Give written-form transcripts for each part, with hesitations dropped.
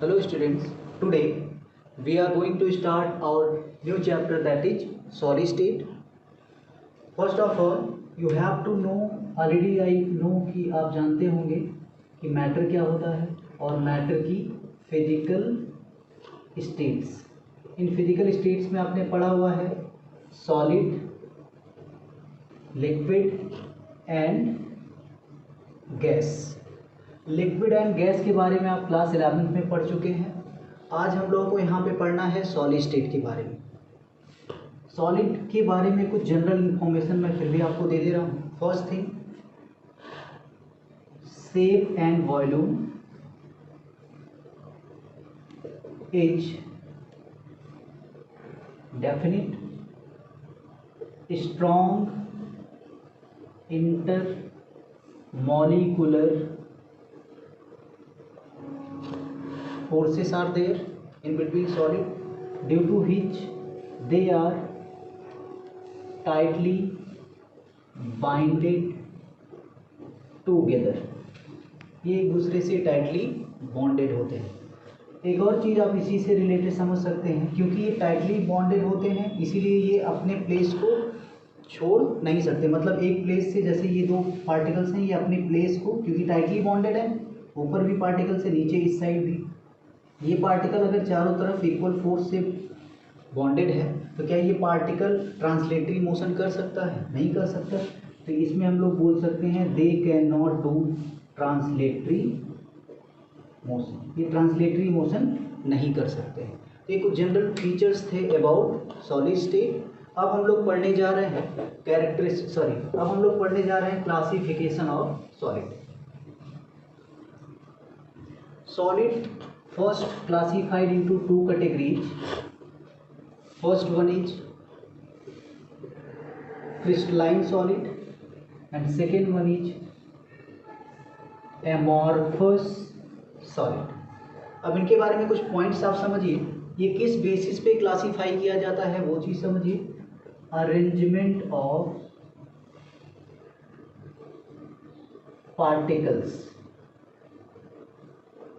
Hello students, today we are going to start our new chapter, that is solid state. First of all, you have to know, already I know कि आप जानते होंगे कि matter क्या होता है और मैटर की physical states. In physical states में आपने पढ़ा हुआ है solid, liquid and gas. Liquid and gas के बारे में आप क्लास 11th में पढ़ चुके हैं। आज हम लोगों को यहाँ पे पढ़ना है सॉलिड स्टेट के बारे में। सॉलिड के बारे में कुछ जनरल इंफॉर्मेशन मैं फिर भी आपको दे दे रहा हूँ। First thing, shape and volume is definite, strong intermolecular forces are there in between solid, due to which they are tightly binded together। ये एक दूसरे से टाइटली बॉन्डेड होते हैं। एक और चीज़ आप इसी से रिलेटेड समझ सकते हैं, क्योंकि ये टाइटली बॉन्डेड होते हैं इसीलिए ये अपने प्लेस को छोड़ नहीं सकते। मतलब एक प्लेस से, जैसे ये दो पार्टिकल्स हैं, ये अपनी प्लेस को, क्योंकि टाइटली बॉन्डेड है, ऊपर भी पार्टिकल्स है, नीचे इस साइड भी। ये पार्टिकल अगर चारों तरफ इक्वल फोर्स से बॉन्डेड है तो क्या ये पार्टिकल ट्रांसलेटरी मोशन कर सकता है? नहीं कर सकता। तो इसमें हम लोग बोल सकते हैं they can not do translatory motion. ये ट्रांसलेटरी मोशन नहीं कर सकते हैं। तो ये कुछ जनरल फीचर्स थे अबाउट सॉलिड स्टेट। अब हम लोग पढ़ने जा रहे हैं classification of solid. Solid first classified into two categories. First one is crystalline solid and second one is amorphous solid. अब इनके बारे में कुछ पॉइंट्स आप समझिए। ये किस बेसिस पे क्लासिफाई किया जाता है वो चीज़ समझिए। Arrangement of particles,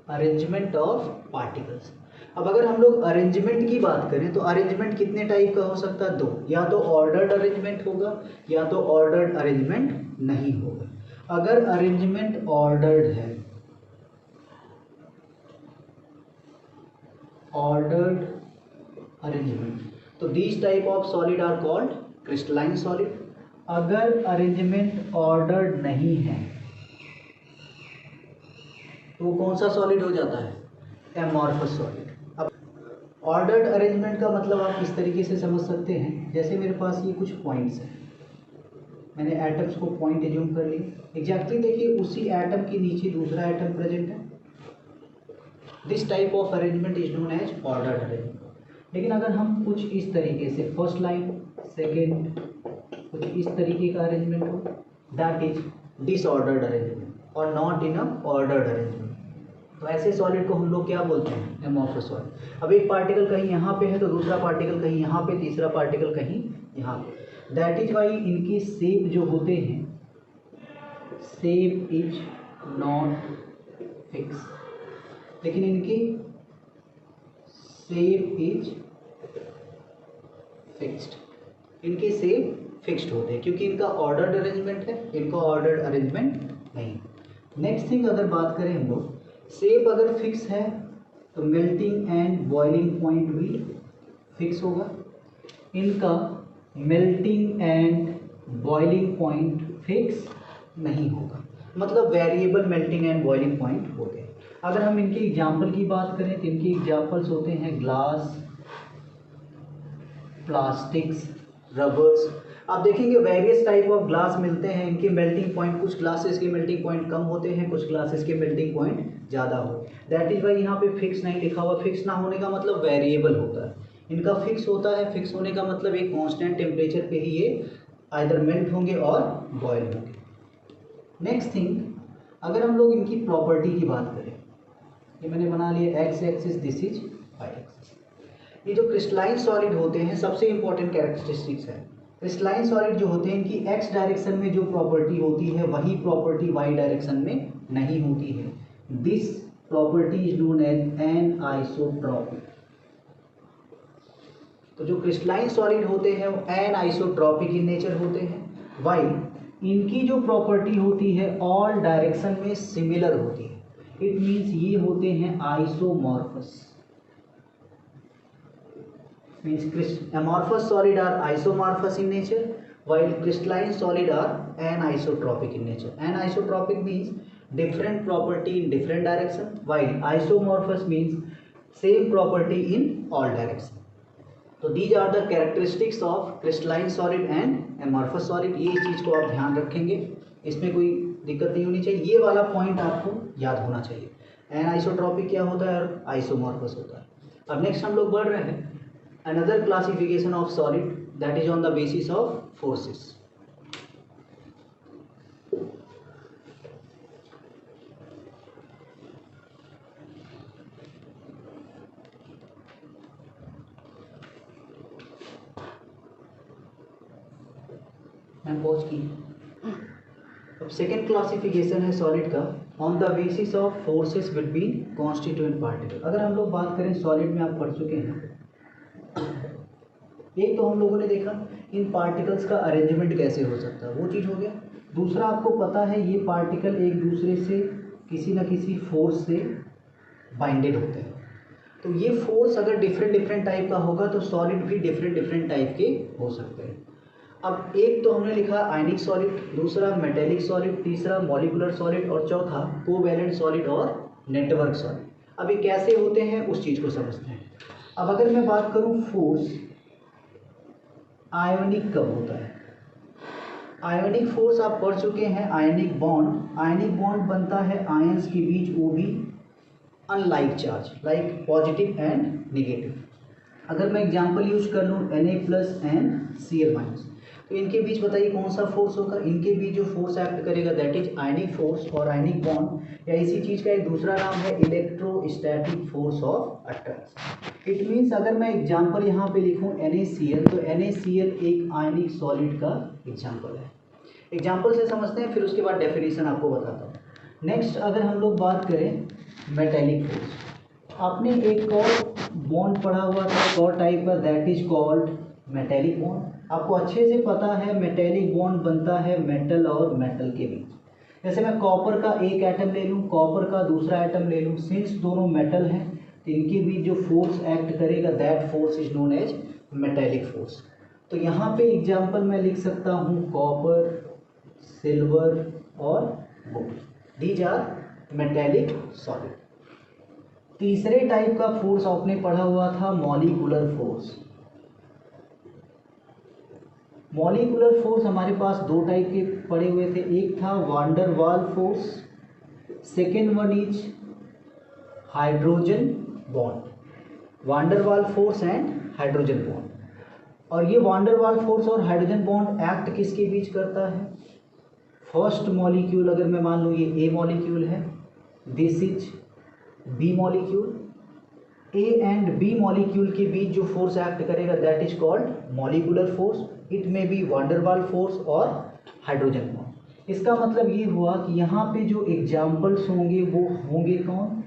arrangement of particles. अब अगर हम लोग अरेंजमेंट की बात करें तो अरेंजमेंट कितने टाइप का हो सकता है? दो, या तो ऑर्डर्ड अरेंजमेंट होगा या तो ऑर्डर्ड अरेंजमेंट नहीं होगा। अगर अरेंजमेंट ऑर्डर्ड है, ऑर्डर्ड अरेंजमेंट, तो these type of solid are called crystalline solid. अगर अरेंजमेंट ऑर्डर्ड नहीं है तो वो कौन सा सॉलिड हो जाता है? Amorphous solid. अब ऑर्डर्ड अरेंजमेंट का मतलब आप इस तरीके से समझ सकते हैं, जैसे मेरे पास ये कुछ पॉइंट्स हैं, मैंने एटम्स को पॉइंट एज्यूम कर लिया। एग्जैक्टली देखिए उसी एटम के नीचे दूसरा एटम प्रेजेंट है। This type of arrangement is known as ordered arrangement. लेकिन अगर हम कुछ इस तरीके से, फर्स्ट लाइन सेकेंड, कुछ इस तरीके का अरेंजमेंट हो, दैट इज डिसऑर्डर्ड अरेंजमेंट और not in a ordered arrangement. तो ऐसे सॉलिड को हम लोग क्या बोलते हैं? Amorphous solid. अब एक पार्टिकल कहीं यहाँ पे है तो दूसरा पार्टिकल कहीं यहाँ पे, तीसरा पार्टिकल कहीं यहाँ पे। दैट इज वाई इनकी शेप जो होते हैं, शेप इज नॉट फिक्स, लेकिन इनकी शेप इज फिक्स्ड। इनके शेप फिक्स्ड होते हैं क्योंकि इनका ऑर्डर्ड अरेंजमेंट है, इनका ऑर्डर्ड अरेंजमेंट नहीं। नेक्स्ट थिंग, अगर बात करें हम लोग, शेप अगर फिक्स है तो मेल्टिंग एंड बॉइलिंग पॉइंट भी फिक्स होगा। इनका melting and boiling point fix नहीं होगा, मतलब variable melting and boiling point होते हैं। अगर हम इनके एग्जाम्पल की बात करें तो इनके एग्जाम्पल्स होते हैं ग्लास, प्लास्टिक्स, रबर्स। आप देखेंगे वेरियस टाइप ऑफ ग्लास मिलते हैं, इनके मेल्टिंग पॉइंट, कुछ ग्लासेस के मेल्टिंग पॉइंट कम होते हैं, कुछ ग्लासेस के मेल्टिंग पॉइंट ज़्यादा होते हैं। दैट इज वाई यहाँ पे फिक्स नहीं लिखा हुआ। फिक्स ना होने का मतलब वेरिएबल होता है, इनका फिक्स होता है। फिक्स होने का मतलब एक कांस्टेंट टेम्परेचर पे ही ये आइदर मेल्ट होंगे और बॉयल होंगे। नेक्स्ट थिंग, अगर हम लोग इनकी प्रॉपर्टी की बात करें, ये मैंने बना लिया x axis, this is y axis. ये जो क्रिस्टलाइन सॉलिड होते हैं, सबसे इंपॉर्टेंट कैरेक्टरिस्टिक्स है, क्रिस्टलाइन सॉलिड जो होते हैं इनकी एक्स डायरेक्शन में जो प्रॉपर्टी होती है वही प्रॉपर्टी वाई डायरेक्शन में नहीं होती है। This property is known as anisotropic. तो जो क्रिस्टलाइन सॉलिड होते हैं वो एनआइसोट्रॉपिक इन नेचर होते हैं, वाइल इनकी जो प्रॉपर्टी होती है ऑल डायरेक्शन में सिमिलर होती है। इट मीन्स ये होते हैं isomorphous. Means amorphous solid are isomorphous in nature while crystalline solid are anisotropic in nature. Anisotropic means different property in different direction while isomorphous means same property in all direction. तो these are the characteristics of crystalline solid and amorphous solid। ये चीज़ को आप ध्यान रखेंगे, इसमें कोई दिक्कत नहीं होनी चाहिए। ये वाला पॉइंट आपको याद होना चाहिए, एनाइसोट्रॉपिक क्या होता है और आइसोमॉर्फस होता है। अब नेक्स्ट हम लोग बढ़ रहे हैं another classification of solid that is on the basis of forces। मैं पॉज की। अब सेकेंड क्लासिफिकेशन है सॉलिड का on the basis of forces between constituent particle. अगर हम लोग बात करें सॉलिड में, आप पढ़ चुके हैं, एक तो हम लोगों ने देखा इन पार्टिकल्स का अरेंजमेंट कैसे हो सकता है, वो चीज़ हो गया। दूसरा आपको पता है ये पार्टिकल एक दूसरे से किसी न किसी फोर्स से बाइंडेड होते हैं। तो ये फोर्स अगर डिफरेंट टाइप का होगा तो सॉलिड भी डिफरेंट टाइप के हो सकते हैं। अब एक तो हमने लिखा आयनिक सॉलिड, दूसरा मेटेलिक सॉलिड, तीसरा मॉलिक्यूलर सॉलिड और चौथा कोवैलेंट सॉलिड और नेटवर्क सॉलिड। अब ये कैसे होते हैं उस चीज़ को समझते हैं। अब अगर मैं बात करूँ फोर्स आयोनिक कब होता है, आयोनिक फोर्स आप पढ़ चुके हैं। आयनिक बॉन्ड बनता है आयंस के बीच, वो भी unlike charge, like positive and negative. अगर मैं एग्जांपल यूज कर लूँ Na+ एंड Cl-, तो इनके बीच बताइए कौन सा फोर्स होगा। इनके बीच जो फोर्स एक्ट करेगा दैट इज आयनिक फोर्स, और आयनिक बॉन्ड या इसी चीज़ का एक दूसरा नाम है electrostatic force of attraction. It means अगर मैं एग्जांपल यहाँ पे लिखूँ NaCl, तो NaCl एक आयनिक सॉलिड का एग्जांपल है। एग्जांपल से समझते हैं, फिर उसके बाद डेफिनेशन आपको बताता हूँ। नेक्स्ट अगर हम लोग बात करें मेटेलिक फोर्स, आपने एक और बॉन्ड पढ़ा हुआ था और टाइप का, that is called metallic bond. आपको अच्छे से पता है मेटेलिक बॉन्ड बनता है मेटल और मेटल के बीच। जैसे मैं कॉपर का एक एटम ले लूँ, कॉपर का दूसरा एटम ले लूँ, सिंस दोनों मेटल हैं तो इनके बीच जो फोर्स एक्ट करेगा that force is known as metallic force. तो यहाँ पे एग्जांपल मैं लिख सकता हूँ कॉपर, सिल्वर और gold, these are metallic solid. तीसरे टाइप का फोर्स आपने पढ़ा हुआ था मॉलिक्यूलर फोर्स। मॉलिक्यूलर फोर्स हमारे पास दो टाइप के पड़े हुए थे, एक था wander Waals force, second one is hydrogen bond. Wander Waals force and hydrogen bond. और ये वांडर वाल फोर्स और हाइड्रोजन बॉन्ड एक्ट किसके बीच करता है, फर्स्ट मॉलिक्यूल अगर मैं मान लूँ ये ए मॉलिक्यूल है, this is B molecule, A and B molecule के बीच जो फोर्स एक्ट करेगा that is called molecular force. It may be van der Waals force और हाइड्रोजन बॉन्ड। इसका मतलब ये हुआ कि यहाँ पे जो एग्जाम्पल्स होंगे वो होंगे कौन,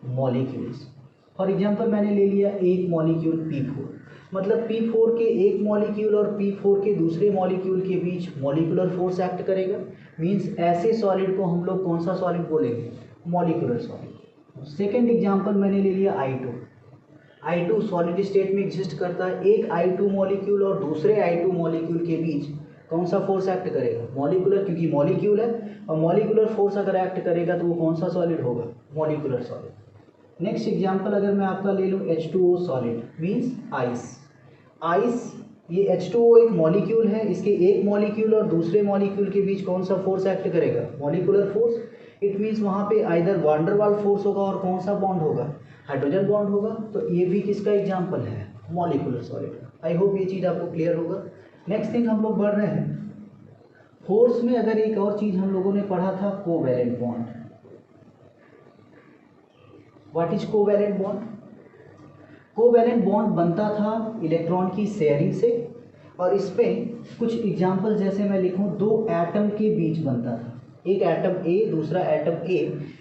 मॉलिक्यूल्स। फॉर एग्जाम्पल मैंने ले लिया एक मॉलिक्यूल P4, मतलब P4 के एक मॉलिक्यूल और P4 के दूसरे मॉलिक्यूल के बीच मॉलिक्यूलर फोर्स एक्ट करेगा। मीन्स ऐसे सॉलिड को हम लोग कौन सा सॉलिड बोलेंगे, मॉलिक्यूलर सॉलिड। सेकेंड एग्जाम्पल मैंने ले लिया I2 सॉलिड स्टेट में एग्जिस्ट करता है। एक I2 मॉलिक्यूल और दूसरे I2 मॉलिक्यूल के बीच कौन सा फोर्स एक्ट करेगा, मॉलिक्यूलर, क्योंकि मॉलिक्यूल है और मॉलिक्यूलर फोर्स अगर एक्ट करेगा तो वो कौन सा सॉलिड होगा, मॉलिक्यूलर सॉलिड। नेक्स्ट एग्जांपल अगर मैं आपका ले लूँ H2O सॉलिड, मीन्स आइस। ये H2O एक मॉलिक्यूल है, इसके एक मॉलिक्यूल और दूसरे मॉलिक्यूल के बीच कौन सा फोर्स एक्ट करेगा, मॉलिक्यूलर फोर्स। इट मीन्स वहाँ पे आइदर वांडर वाल फोर्स होगा और कौन सा बॉन्ड होगा, हाइड्रोजन बॉन्ड होगा। तो ये भी किसका एग्जाम्पल है, मॉलिक्यूलर सॉलिड का। आई होप ये चीज़ आपको क्लियर होगा। नेक्स्ट थिंग हम लोग बढ़ रहे हैं फोर्स में। अगर एक और चीज़ हम लोगों ने पढ़ा था covalent bond. What is covalent bond, covalent bond बनता था इलेक्ट्रॉन की शेयरिंग से, और इस पर कुछ एग्जाम्पल जैसे मैं लिखूँ, दो एटम के बीच बनता था। एक एटम ए दूसरा एटम ए,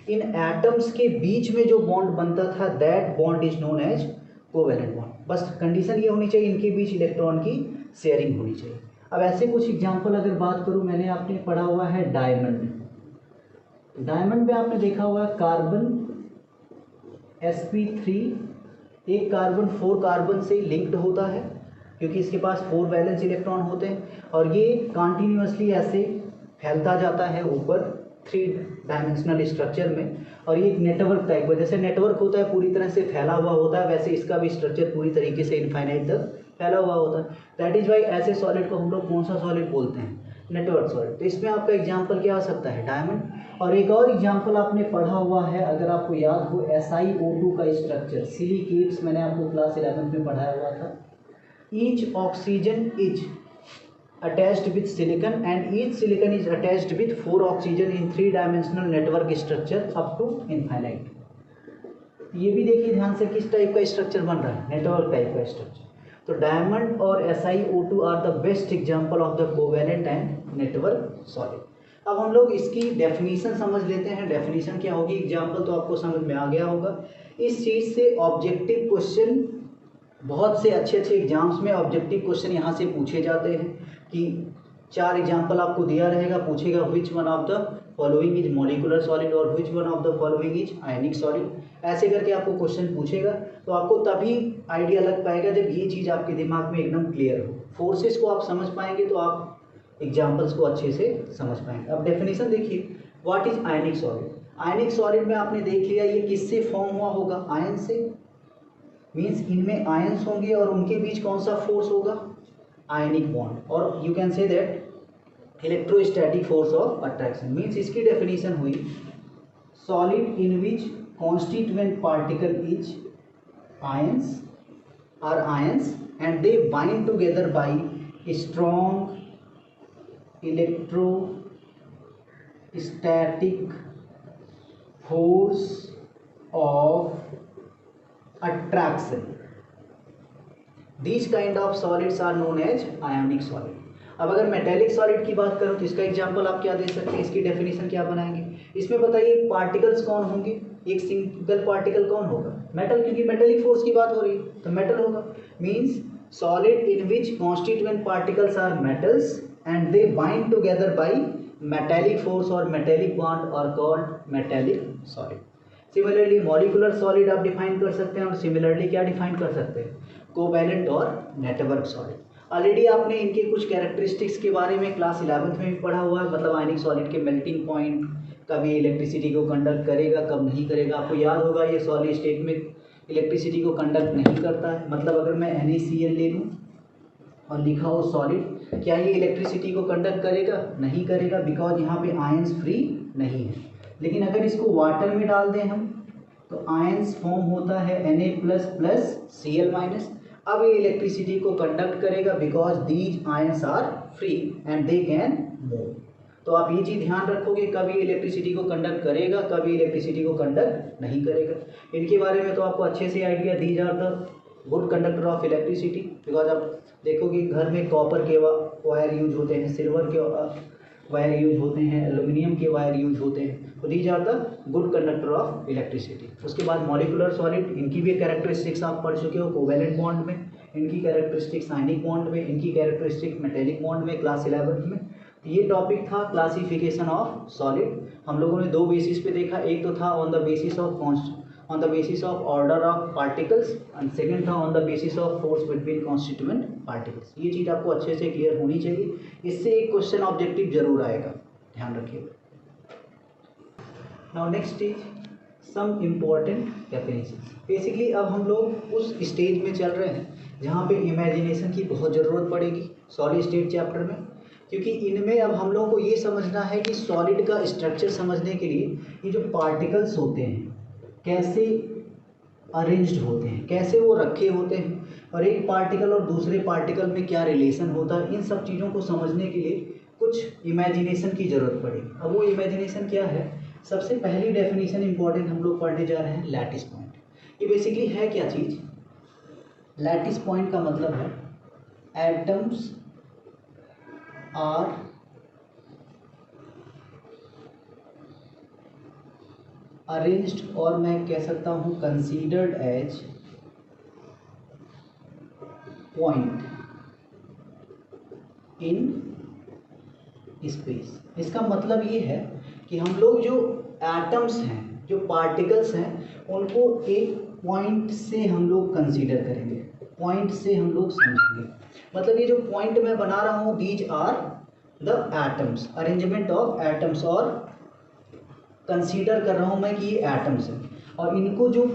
इन एटम्स के बीच में जो बॉन्ड बनता था that bond is known as covalent bond. बस कंडीशन ये होनी चाहिए इनके बीच इलेक्ट्रॉन की शेयरिंग होनी चाहिए। अब ऐसे कुछ एग्जांपल अगर बात करूं, मैंने आपने पढ़ा हुआ है डायमंड। डायमंड में आपने देखा हुआ है कार्बन sp3 एक कार्बन 4 कार्बन से लिंक्ड होता है क्योंकि इसके पास 4 वैलेंस इलेक्ट्रॉन होते हैं और ये कंटिन्यूअसली ऐसे फैलता जाता है ऊपर 3 डायमेंशनल स्ट्रक्चर में। और ये एक नेटवर्क टाइप का, जैसे नेटवर्क होता है पूरी तरह से फैला हुआ होता है, वैसे इसका भी स्ट्रक्चर पूरी तरीके से इनफाइनाइट तक फैला हुआ होता है। दैट इज वाई ऐसे सॉलिड को हम लोग कौन सा सॉलिड बोलते हैं? Network solid. तो इसमें आपका एग्जाम्पल क्या आ सकता है? डायमंड। और एक और एग्जाम्पल आपने पढ़ा हुआ है, अगर आपको याद हो, SiO2 का स्ट्रक्चर, सिलिकेट्स मैंने आपको क्लास 11 में पढ़ाया हुआ था। Each oxygen is attached with silicon and each silicon is attached with 4 oxygen in 3 dimensional network structure up to infinite। ये भी देखिए ध्यान से किस टाइप का स्ट्रक्चर बन रहा है? नेटवर्क टाइप का स्ट्रक्चर। तो डायमंड और SiO2 are the best example of the covalent and network solid. अब हम लोग इसकी डेफिनेशन समझ लेते हैं। डेफिनेशन क्या होगी? एग्जांपल तो आपको समझ में आ गया होगा। इस चीज़ से ऑब्जेक्टिव क्वेश्चन, बहुत से अच्छे अच्छे एग्जाम्स में ऑब्जेक्टिव क्वेश्चन यहाँ से पूछे जाते हैं कि 4 एग्जाम्पल आपको दिया रहेगा, पूछेगा which one of the following is molecular solid और which one of the following is ionic solid. ऐसे करके आपको क्वेश्चन पूछेगा, तो आपको तभी आइडिया लग पाएगा जब ये चीज़ आपके दिमाग में एकदम क्लियर हो। फोर्सेस को आप समझ पाएंगे तो आप एग्जाम्पल्स को अच्छे से समझ पाएंगे। अब डेफिनेशन देखिए, what is ionic solid? Ionic solid में आपने देख लिया ये किससे फॉर्म हुआ होगा? आयन से। मीन्स इनमें आयंस होंगे और उनके बीच कौन सा फोर्स होगा? Ionic bond. और you can say that electrostatic force of attraction. Means इसकी डेफिनेशन हुई solid in which constituent particle is ions are ions and they bind together by strong electrostatic force of attraction। These kind of solids are known as ionic solid। अब अगर metallic solid की बात करूं तो इसका example आप क्या दे सकते हैं? इसकी डेफिनेशन क्या बनाएंगे? इसमें बताइए पार्टिकल्स कौन होंगे? एक सिंगल पार्टिकल कौन होगा? मेटल, क्योंकि मेटेलिक फोर्स की बात हो रही है तो मेटल होगा। Means solid in which constituent particles are metals and they bind together by metallic force और मेटेलिक बॉन्ड और called metallic solid. Similarly molecular solid आप डिफाइन कर सकते हैं और सिमिलरली क्या डिफाइन कर सकते हैं? कोवैलेंट और नेटवर्क सॉलिड। ऑलरेडी आपने इनके कुछ कैरेक्टरिस्टिक्स के बारे में क्लास 11 में भी पढ़ा हुआ है। मतलब आयनिक सॉलिड के मेल्टिंग पॉइंट, कब ये इलेक्ट्रिसिटी को कंडक्ट करेगा, कब नहीं करेगा। आपको याद होगा ये सॉलिड स्टेट में इलेक्ट्रिसिटी को कंडक्ट नहीं करता है। मतलब अगर मैं NaCl ले लूँ और लिखा हो सॉलिड, क्या ये इलेक्ट्रिसिटी को कंडक्ट करेगा? नहीं करेगा, बिकॉज यहाँ पे आयंस फ्री नहीं है। लेकिन अगर इसको वाटर में डाल दें हम तो आयंस फॉर्म होता है Na++Cl-। अब ये इलेक्ट्रिसिटी को कंडक्ट करेगा because these ions are free and they can move. तो आप ये चीज़ ध्यान रखोगे, कभी इलेक्ट्रिसिटी को कंडक्ट करेगा, कभी इलेक्ट्रिसिटी को कंडक्ट नहीं करेगा। इनके बारे में तो आपको अच्छे से आइडिया दी जाता good conductor of electricity. Because आप देखोगे घर में कॉपर के वायर यूज होते हैं, सिल्वर के वायर यूज होते हैं, एल्यूमिनियम के वायर यूज होते हैं। तो these are the good conductor of electricity. उसके बाद मॉलिकुलर सॉलिड, इनकी भी कैरेक्टरिस्टिक्स आप पढ़ चुके हो कोवैलेंट बॉन्ड में, इनकी कैरेक्टरिस्टिक्स आयनिक बॉन्ड में, इनकी कैरेक्टरिस्टिक्स मेटेलिक बॉन्ड में क्लास 11 में। तो ये टॉपिक था क्लासिफिकेशन ऑफ सॉलिड। हम लोगों ने 2 बेसिस पे देखा। एक तो था on the basis of order of particles and second था on the basis of force between constituent particles. ये चीज़ आपको अच्छे से क्लियर होनी चाहिए, इससे एक क्वेश्चन ऑब्जेक्टिव जरूर आएगा, ध्यान रखिएगा। Now next is some important definition. Basically अब हम लोग उस स्टेज में चल रहे हैं जहाँ पे इमेजिनेशन की बहुत ज़रूरत पड़ेगी सॉलिड स्टेट चैप्टर में, क्योंकि इनमें अब हम लोगों को ये समझना है कि सॉलिड का स्ट्रक्चर समझने के लिए ये जो पार्टिकल्स होते हैं कैसे अरेंज्ड होते हैं, कैसे वो रखे होते हैं, और एक पार्टिकल और दूसरे पार्टिकल में क्या रिलेशन होता है, इन सब चीज़ों को समझने के लिए कुछ इमेजिनेशन की ज़रूरत पड़ेगी। अब वो इमेजिनेशन क्या है? सबसे पहली डेफिनेशन इंपॉर्टेंट हम लोग पढ़ने जा रहे हैं, लैटिस पॉइंट। ये बेसिकली है क्या चीज़? लैटिस पॉइंट का मतलब है एटम्स आर अरेंज्ड और मैं कह सकता हूँ considered as point in space. इसका मतलब ये है कि हम लोग जो एटम्स हैं, जो पार्टिकल्स हैं, उनको एक पॉइंट से हम लोग कंसीडर करेंगे, पॉइंट से हम लोग समझेंगे। मतलब ये जो पॉइंट मैं बना रहा हूँ, these are the atoms, arrangement of atoms, और कंसीडर कर रहा हूँ मैं कि ये एटम्स हैं, और इनको जो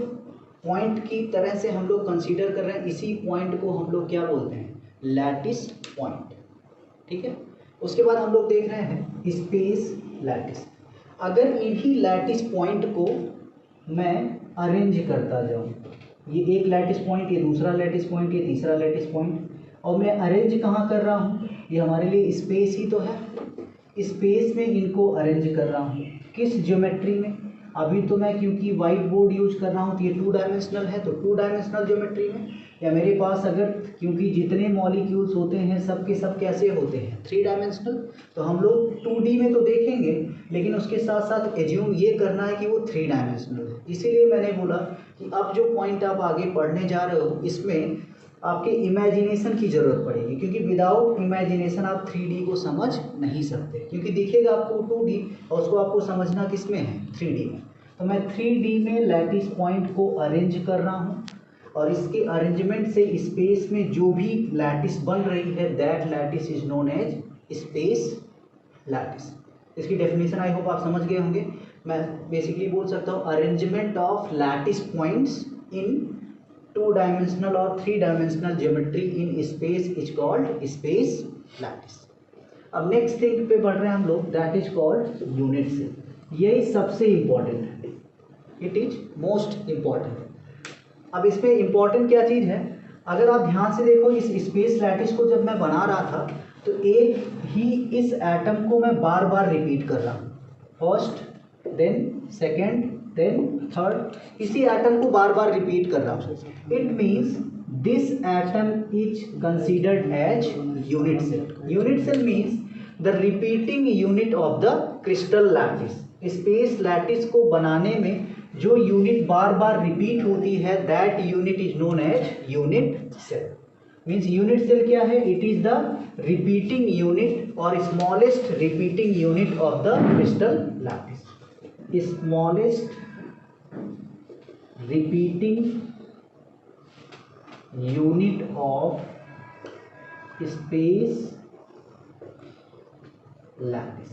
पॉइंट की तरह से हम लोग कंसीडर कर रहे हैं, इसी पॉइंट को हम लोग क्या बोलते हैं, लैटिस पॉइंट। ठीक है। उसके बाद हम लोग देख रहे हैं स्पेस लैटिस। अगर इन्हीं लैटिस पॉइंट को मैं अरेंज करता जाऊँ, ये एक लैटिस पॉइंट, ये दूसरा लैटिस पॉइंट, ये तीसरा लैटिस पॉइंट, और मैं अरेंज कहाँ कर रहा हूँ, ये हमारे लिए स्पेस ही तो है, स्पेस में इनको अरेंज कर रहा हूँ। किस ज्योमेट्री में? अभी तो मैं क्योंकि वाइट बोर्ड यूज कर रहा हूँ तो ये 2 डायमेंशनल है, तो 2 डायमेंशनल ज्योमेट्री में, या मेरे पास अगर क्योंकि जितने मॉलिक्यूल्स होते हैं सब के सब कैसे होते हैं, 3 डायमेंशनल, तो हम लोग 2D में तो देखेंगे, लेकिन उसके साथ साथ एज्यूम ये करना है कि वो 3 डायमेंशनल है। इसीलिए मैंने बोला कि अब जो पॉइंट आप आगे पढ़ने जा रहे हो, इसमें आपके इमेजिनेशन की ज़रूरत पड़ेगी, क्योंकि विदाउट इमेजिनेशन आप 3D को समझ नहीं सकते, क्योंकि दिखेगा आपको 2D और उसको आपको समझना किस में है, 3D में। तो मैं 3D में लैटिस पॉइंट को अरेंज कर रहा हूँ, और इसके अरेंजमेंट से स्पेस में जो भी लैटिस बन रही है, that lattice is known as space lattice. इसकी डेफिनेशन आई होप आप समझ गए होंगे। मैं बेसिकली बोल सकता हूँ arrangement of lattice points in 2 dimensional और 3 dimensional geometry in space is called space lattice. अब नेक्स्ट थिंग पे बढ़ रहे हैं हम लोग, that is called unit cell. यही सबसे इम्पॉर्टेंट है, इट इज मोस्ट इम्पॉर्टेंट। अब इसमें इम्पॉर्टेंट क्या चीज़ है, अगर आप ध्यान से देखो, इस स्पेस लैटिस को जब मैं बना रहा था तो एक ही इस एटम को मैं बार बार रिपीट कर रहा हूँ, first then second then third, इसी एटम को बार बार रिपीट कर रहा हूँ। It means this atom is considered as unit cell. Unit cell means the repeating unit of the crystal lattice. Space lattice को बनाने में जो यूनिट बार बार रिपीट होती है, that unit is known as unit cell. Means unit cell क्या है, it is the repeating unit और smallest repeating unit of the crystal lattice. Smallest repeating unit of space lattice,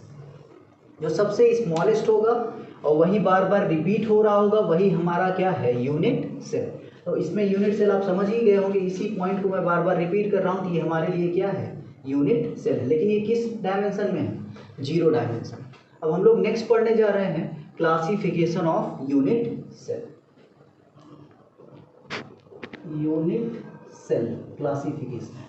जो सबसे स्मॉलेस्ट होगा और वही बार बार रिपीट हो रहा होगा, वही हमारा क्या है, यूनिट सेल। तो इसमें यूनिट सेल आप समझ ही गए होंगे, इसी पॉइंट को मैं बार बार रिपीट कर रहा हूँ, तो ये हमारे लिए क्या है, यूनिट सेल है। लेकिन ये किस डायमेंशन में है, 0 डायमेंशन। अब हम लोग नेक्स्ट पढ़ने जा रहे हैं classification of unit cell. Unit cell classification,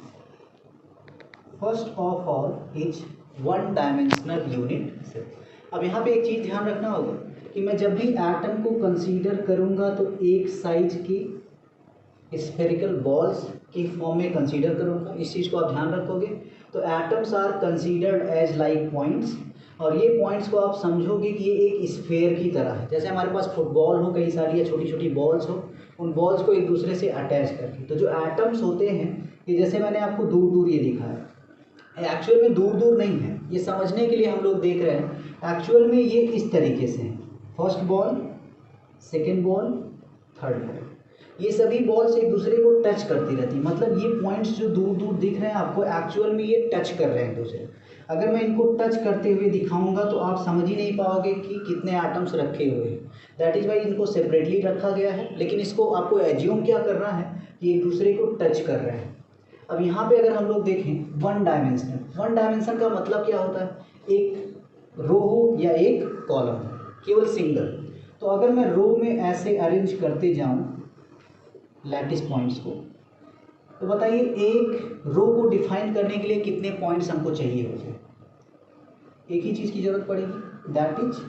first of all is 1 dimensional unit cell. अब यहाँ पे एक चीज़ ध्यान रखना होगा कि मैं जब भी एटम को कंसीडर करूँगा तो एक साइज की स्फेरिकल बॉल्स की फॉर्म में कंसीडर करूँगा, इस चीज़ को आप ध्यान रखोगे। तो atoms are considered as like points, और ये पॉइंट्स को आप समझोगे कि ये एक स्फेयर की तरह है। जैसे हमारे पास फुटबॉल हो कई सारी, या छोटी छोटी बॉल्स हो, उन बॉल्स को एक दूसरे से अटैच करके, तो जो एटम्स होते हैं ये, जैसे मैंने आपको दूर दूर ये दिखा है, एक्चुअल में दूर दूर नहीं है, ये समझने के लिए हम लोग देख रहे हैं। एक्चुअल में ये इस तरीके से है, first ball, second ball, third ball, ये सभी बॉल्स एक दूसरे को टच करती रहती। मतलब ये पॉइंट्स जो दूर दूर दिख रहे हैं आपको, एक्चुअल में ये टच कर रहे हैं एक दूसरे। अगर मैं इनको टच करते हुए दिखाऊंगा तो आप समझ ही नहीं पाओगे कि कितने एटम्स रखे हुए हैं। दैट इज़ वाई इनको सेपरेटली रखा गया है, लेकिन इसको आपको एज्यूम क्या करना है कि एक दूसरे को टच कर रहे हैं। अब यहाँ पे अगर हम लोग देखें 1 डायमेंशनल, 1 डायमेंशन का मतलब क्या होता है, एक रो हो या एक कॉलम, केवल सिंगल। तो अगर मैं रो में ऐसे अरेंज करते जाऊँ लैटिस पॉइंट्स को, तो बताइए एक रो को डिफाइन करने के लिए कितने पॉइंट्स हमको चाहिए होते हैं। एक ही चीज़ की जरूरत पड़ेगी, that is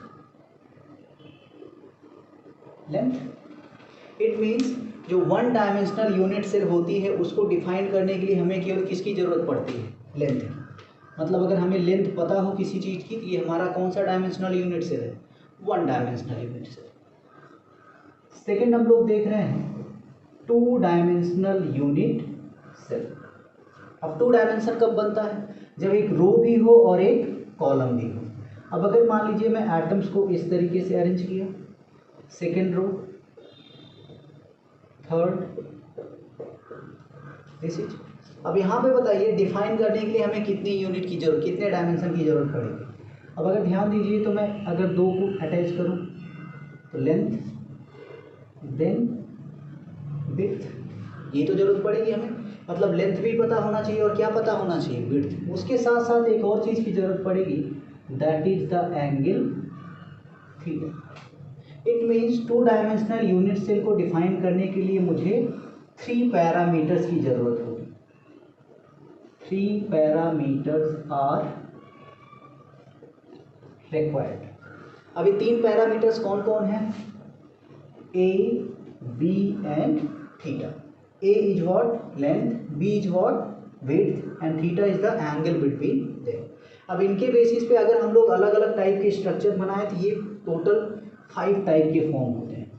length. It means जो 1 डायमेंशनल यूनिट सेल होती है उसको डिफाइन करने के लिए हमें केवल किसकी ज़रूरत पड़ती है, लेंथ। मतलब अगर हमें लेंथ पता हो किसी चीज़ की, तो ये हमारा कौन सा डायमेंशनल यूनिट सेल है, 1 डायमेंशनल यूनिट सेल। सेकेंड हम लोग देख रहे हैं 2 डायमेंशनल यूनिट सेल। अब 2 डायमेंशन कब बनता है? जब एक रो भी हो और एक कॉलम भी हो। अब अगर मान लीजिए मैं एटम्स को इस तरीके से अरेंज किया, second row, third, this is. अब यहाँ पे बताइए डिफाइन करने के लिए हमें कितनी यूनिट की जरूरत, कितने डायमेंशन की जरूरत पड़ेगी। अब अगर ध्यान दीजिए तो मैं अगर 2 को अटैच करूँ तो लेंथ, देन विड्थ, ये तो जरूरत पड़ेगी हमें। मतलब लेंथ भी पता होना चाहिए और क्या पता होना चाहिए, विड्थ। उसके साथ साथ एक और चीज़ की जरूरत पड़ेगी, that is the angle theta. It means 2 dimensional unit cell को डिफाइन करने के लिए मुझे 3 पैरामीटर्स की जरूरत होगी। 3 पैरामीटर्स आर रिक्वायर्ड। अब ये 3 पैरामीटर्स कौन कौन हैं? A, B and theta. A is what? Length, B is what? Width and theta is the angle between them. अब इनके बेसिस पे अगर हम लोग अलग अलग टाइप के स्ट्रक्चर बनाए तो ये टोटल 5 टाइप के फॉर्म होते हैं।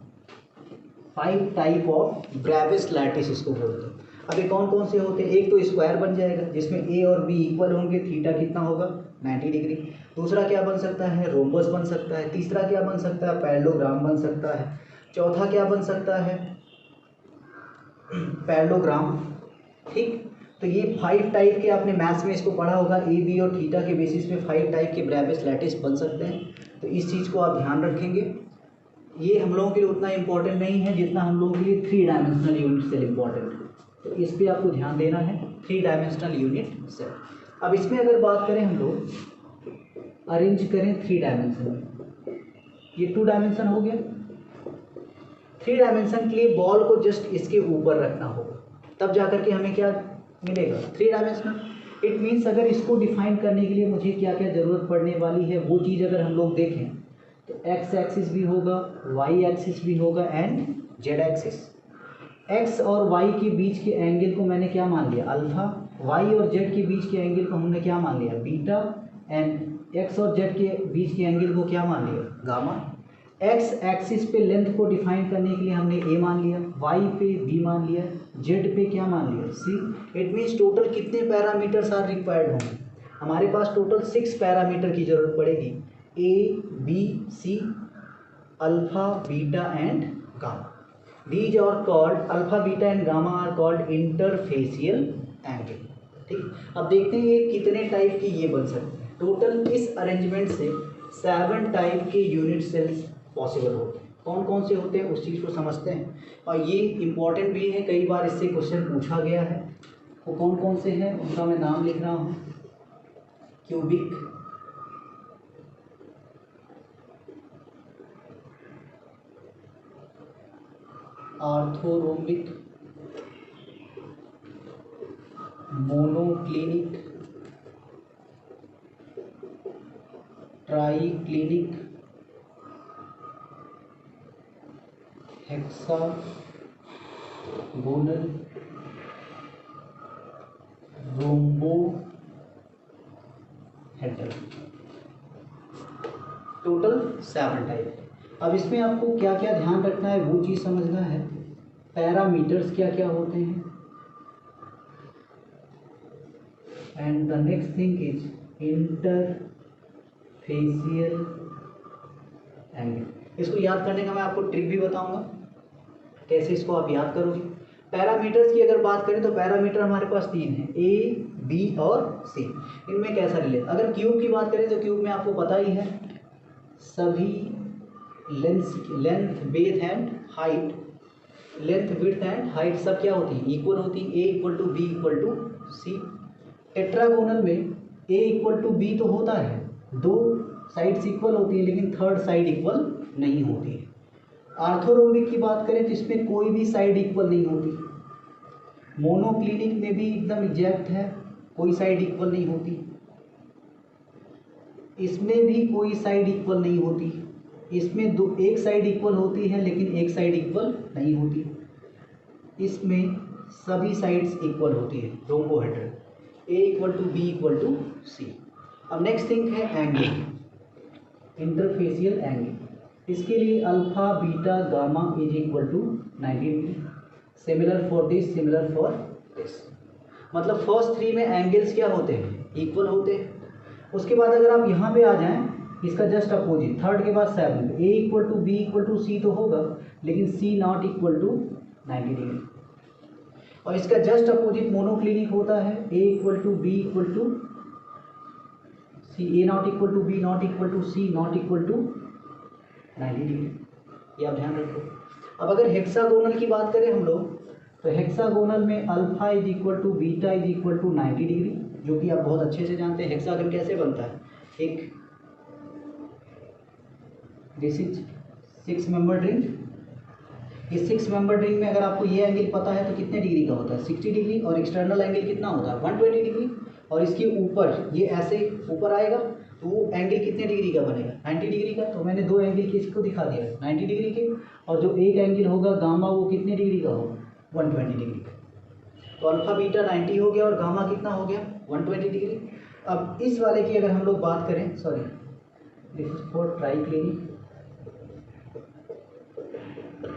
5 टाइप ऑफ ब्रेविस लैटिस इसको बोलते हैं। अब ये कौन कौन से होते हैं? एक तो स्क्वायर बन जाएगा जिसमें ए और बी इक्वल होंगे, थीटा कितना होगा? 90 डिग्री। दूसरा क्या बन सकता है? रोम्बस बन सकता है। तीसरा क्या बन सकता है? पैरेललोग्राम बन सकता है। चौथा क्या बन सकता है? पैरेललोग्राम। ठीक, तो ये 5 टाइप के, आपने मैथ्स में इसको पढ़ा होगा, ए बी और थीटा के बेसिस पे 5 टाइप के ब्रेविस लैटिस बन सकते हैं। तो इस चीज़ को आप ध्यान रखेंगे। ये हम लोगों के लिए उतना इम्पोर्टेंट नहीं है जितना हम लोगों के लिए 3 डायमेंशनल यूनिट सेल इम्पॉर्टेंट है। तो इस पर आपको ध्यान देना है, 3 डायमेंशनल यूनिट सेल। अब इसमें अगर बात करें हम लोग, अरेंज करें 3 डायमेंशन में, ये 2 डायमेंशन हो गया। 3 डायमेंशन के लिए बॉल को जस्ट इसके ऊपर रखना होगा, तब जाकर के हमें क्या मिलेगा? 3 डायमेंशनल। इट मीन्स अगर इसको डिफाइन करने के लिए मुझे क्या क्या ज़रूरत पड़ने वाली है, वो चीज़ अगर हम लोग देखें तो एक्स एक्सिस भी होगा, वाई एक्सिस भी होगा एंड जेड एक्सिस। एक्स और वाई के बीच के एंगल को मैंने क्या मान लिया? अल्फा। वाई और जेड के बीच के एंगल को हमने क्या मान लिया? बीटा। एंड एक्स और जेड के बीच के एंगल को क्या मान लिया? गामा। एक्स एक्सिस पे लेंथ को डिफाइन करने के लिए हमने ए मान लिया, वाई पे बी मान लिया, जेड पे क्या मान लिया? सी। इट मीन्स टोटल कितने पैरामीटर्स आर रिक्वायर्ड होंगे? हमारे पास टोटल 6 पैरामीटर की जरूरत पड़ेगी, A B C, alpha beta and gamma. These are called, alpha beta and gamma are called interfacial angle. ठीक, अब देखते हैं ये कितने टाइप के ये बन सकते हैं। टोटल इस अरेंजमेंट से 7 टाइप के यूनिट सेल्स पॉसिबल होते हैं। कौन कौन से होते हैं उस चीज़ को समझते हैं, और ये इम्पॉर्टेंट भी है, कई बार इससे क्वेश्चन पूछा गया है। वो कौन कौन से हैं उनका मैं नाम लिख रहा हूँ। Cubic, orthorhombic, monoclinic, triclinic, hexagonal, rhombohedral. Total 7 type. अब इसमें आपको क्या क्या ध्यान रखना है वो चीज़ समझना है। पैरामीटर्स क्या क्या होते हैं, and the next thing is interfacial angle. इसको याद करने का मैं आपको ट्रिक भी बताऊंगा, कैसे इसको आप याद करोगे। पैरामीटर्स की अगर बात करें तो पैरामीटर हमारे पास 3 हैं, ए बी और सी। इनमें कैसा रिलेट, अगर क्यूब की बात करें तो क्यूब में आपको पता ही है सभी length breadth and height, length width and height सब क्या होती है? इक्वल होती है। A equal to B equal to C. Tetragonal में ए इक्वल टू बी तो होता है, 2 साइड्स इक्वल होती है, लेकिन थर्ड साइड इक्वल नहीं होती है। आर्थोरोम्बिक की बात करें तो इसमें कोई भी साइड इक्वल नहीं होती। मोनोक्लिनिक में भी एकदम एग्जैक्ट है, कोई साइड इक्वल नहीं होती। इसमें भी कोई साइड इक्वल नहीं होती। इसमें एक साइड इक्वल होती है लेकिन एक साइड इक्वल नहीं होती। इसमें सभी साइड्स इक्वल होती है, rhombohedral. A equal to B equal to C. अब नेक्स्ट थिंग है एंगल, इंटरफेसियल एंगल। इसके लिए alpha beta gamma is equal to 90 degree, similar for this, similar for this. मतलब फर्स्ट थ्री में एंगल्स क्या होते हैं, इक्वल होते हैं। उसके बाद अगर आप यहाँ पे आ जाएं, इसका जस्ट अपोजिट थर्ड के बाद seven, A equal to B equal to C तो होगा, लेकिन C not equal to 90 degree. और इसका जस्ट अपोजिट मोनोक्लिनिक होता है, A equal to B equal to C, A not equal to B not equal to C not equal to 90 degree. ये आप ध्यान रखो। अब अगर हेक्सागोनल की बात करें हम लोग, तो हेक्सागोनल में alpha is equal to beta is equal to 90 degree, जो कि आप बहुत अच्छे से जानते हैं। हेक्सागन कैसे बनता है, एक दिस इज 6 मेंबर रिंग। इस 6 मेंबर रिंग में अगर आपको ये एंगल पता है तो कितने डिग्री का होता है, 60 डिग्री, और एक्सटर्नल एंगल कितना होता है, 120 डिग्री। और इसके ऊपर ये ऐसे ऊपर आएगा तो वो एंगल कितने डिग्री का बनेगा, 90 डिग्री का। तो मैंने दो एंगल किसको दिखा दिया, 90 डिग्री के। और जो एक एंगल होगा गामा, वो कितने डिग्री का होगा, 120 डिग्री का। तो अल्फा बीटा 90 हो गया और गामा कितना हो गया, 120 डिग्री। अब इस वाले की अगर हम लोग बात करें, sorry this is for triclinic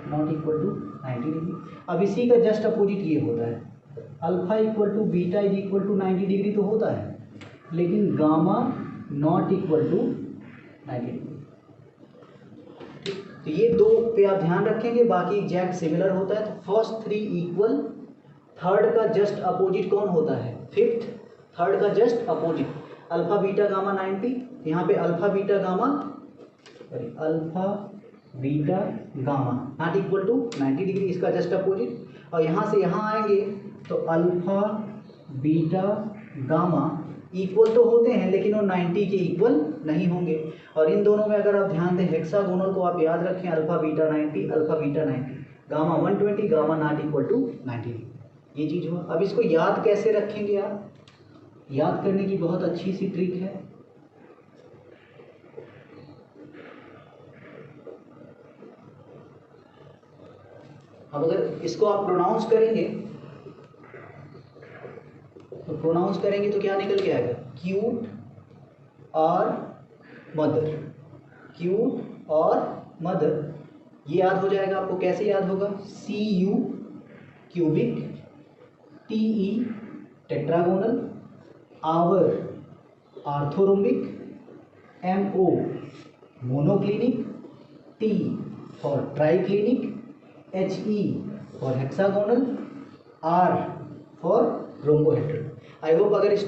not equal to 90 degree. अब इसी का जस्ट अपोजिट ये होता है, alpha equal to beta is equal to 90 degree तो होता है, लेकिन gamma not equal to 90 degree. तो ये दो पे आप ध्यान रखेंगे, बाकी एग्जैक्ट सिमिलर होता है। तो फर्स्ट थ्री इक्वल, थर्ड का जस्ट अपोजिट कौन होता है, फिफ्थ, थर्ड का just opposite alpha beta gamma 90। यहाँ पे alpha beta gamma, sorry alpha beta gamma not equal to 90 degree, इसका जस्ट अपोजिट। और यहाँ से यहाँ आएंगे तो अल्फा बीटा गामा इक्वल तो होते हैं, लेकिन वो 90 के इक्वल नहीं होंगे। और इन दोनों में अगर आप ध्यान दें, हेक्सागोनल को आप याद रखें, alpha beta 90, alpha beta 90, gamma 120, gamma not equal to 90। ये चीज़ हुआ। अब इसको याद कैसे रखेंगे आप, याद करने की बहुत अच्छी सी ट्रिक है। अब अगर इसको आप प्रोनाउंस करेंगे तो क्या निकल के आएगा, क्यूट और मदर, क्यूट और मदर। ये याद हो जाएगा आपको। कैसे याद होगा, CU cubic, TE tetragonal, our orthorhombic, MO monoclinic, T for triclinic, HE for hexagonal, R for rhombohedral. I hope अगर इस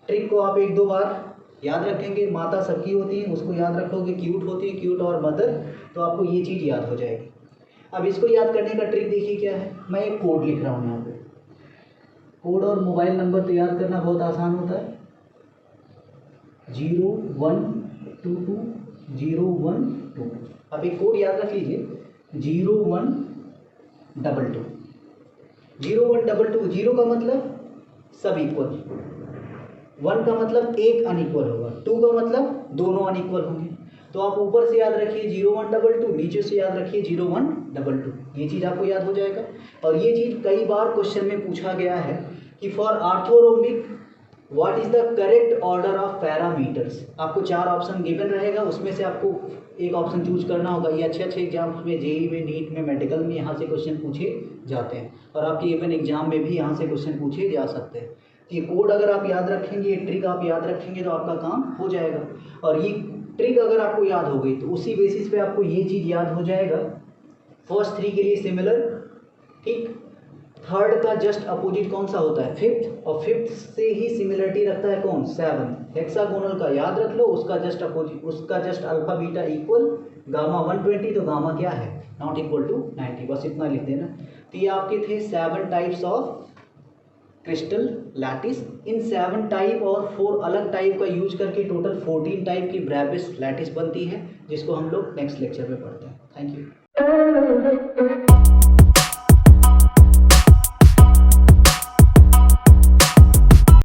ट्रिक को आप एक दो बार याद रखेंगे, माता सबकी होती है उसको याद रखोगे, क्यूट होती है, क्यूट और मदर, तो आपको ये चीज़ याद हो जाएगी। अब इसको याद करने का ट्रिक देखिए क्या है। मैं एक कोड लिख रहा हूँ यहाँ पे, कोड और मोबाइल नंबर तो याद करना बहुत आसान होता है, 0122 012। आप एक कोड याद रख लीजिए, 0122। 0122, 0 का मतलब सब इक्वल, 1 का मतलब एक अनइक्वल होगा, 2 का मतलब दोनों अनइक्वल होंगे। तो आप ऊपर से याद रखिए 0122, नीचे से याद रखिए 0122। ये चीज़ आपको याद हो जाएगा। और ये चीज़ कई बार क्वेश्चन में पूछा गया है कि for orthorhombic what is the correct order of parameters. आपको 4 ऑप्शन गिवन रहेगा, उसमें से आपको एक ऑप्शन चूज करना होगा। ये अच्छे एग्जाम्स में, जेई में, नीट में, मेडिकल में यहाँ से क्वेश्चन पूछे जाते हैं, और आपके इवन एग्जाम में भी यहाँ से क्वेश्चन पूछे जा सकते हैं। ये कोड अगर आप याद रखेंगे, ये ट्रिक आप याद रखेंगे, तो आपका काम हो जाएगा। और ये ट्रिक अगर आपको याद हो गई तो उसी बेसिस पे आपको ये चीज़ याद हो जाएगा, फर्स्ट थ्री के लिए सिमिलर, ठीक। थर्ड का जस्ट अपोजिट कौन सा होता है, फिफ्थ, और फिफ्थ से ही सिमिलरिटी रखता है कौन, सेवन। हेक्सागोनल का याद रख लो, उसका जस्ट अपोजिट, उसका just alpha beta equal gamma 120, तो गामा क्या है, नॉट इक्वल टू 90। बस इतना लिख देना। तो ये आपके थे 7 types of crystal lattice. In 7 type और 4 अलग टाइप का यूज करके टोटल 14 टाइप की ब्रैबिस लैटिस बनती है, जिसको हम लोग नेक्स्ट लेक्चर में पढ़ते हैं। Thank you.